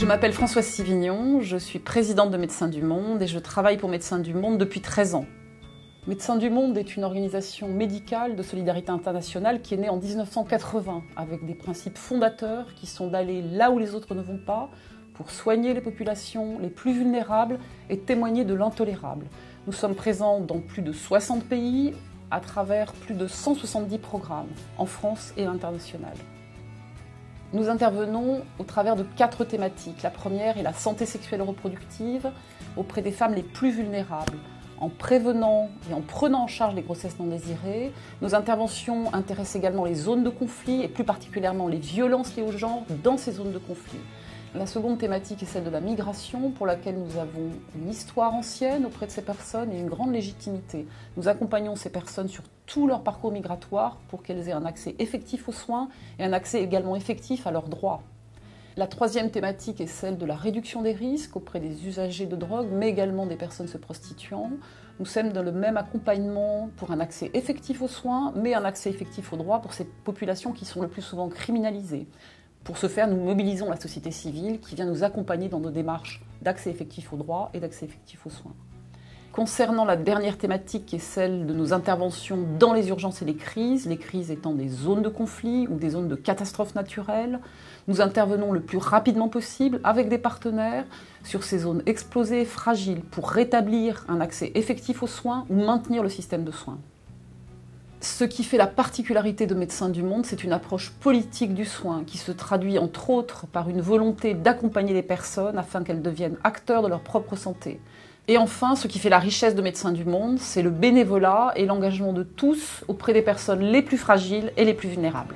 m'appelle Françoise Sivignon, je suis présidente de Médecins du Monde et je travaille pour Médecins du Monde depuis 13 ans. Médecins du Monde est une organisation médicale de solidarité internationale qui est née en 1980 avec des principes fondateurs qui sont d'aller là où les autres ne vont pas pour soigner les populations les plus vulnérables et témoigner de l'intolérable. Nous sommes présents dans plus de 60 pays à travers plus de 170 programmes en France et à l'international. Nous intervenons au travers de 4 thématiques. La première est la santé sexuelle et reproductive auprès des femmes les plus vulnérables, en prévenant et en prenant en charge les grossesses non désirées. Nos interventions intéressent également les zones de conflit et plus particulièrement les violences liées au genre dans ces zones de conflit. La seconde thématique est celle de la migration, pour laquelle nous avons une histoire ancienne auprès de ces personnes et une grande légitimité. Nous accompagnons ces personnes sur tout leur parcours migratoire pour qu'elles aient un accès effectif aux soins et un accès également effectif à leurs droits. La troisième thématique est celle de la réduction des risques auprès des usagers de drogue, mais également des personnes se prostituant. Nous sommes dans le même accompagnement pour un accès effectif aux soins, mais un accès effectif aux droits pour ces populations qui sont le plus souvent criminalisées. Pour ce faire, nous mobilisons la société civile qui vient nous accompagner dans nos démarches d'accès effectif aux droits et d'accès effectif aux soins. Concernant la dernière thématique qui est celle de nos interventions dans les urgences et les crises étant des zones de conflit ou des zones de catastrophes naturelles, nous intervenons le plus rapidement possible avec des partenaires sur ces zones explosées et fragiles pour rétablir un accès effectif aux soins ou maintenir le système de soins. Ce qui fait la particularité de Médecins du Monde, c'est une approche politique du soin qui se traduit entre autres par une volonté d'accompagner les personnes afin qu'elles deviennent acteurs de leur propre santé. Et enfin, ce qui fait la richesse de Médecins du Monde, c'est le bénévolat et l'engagement de tous auprès des personnes les plus fragiles et les plus vulnérables.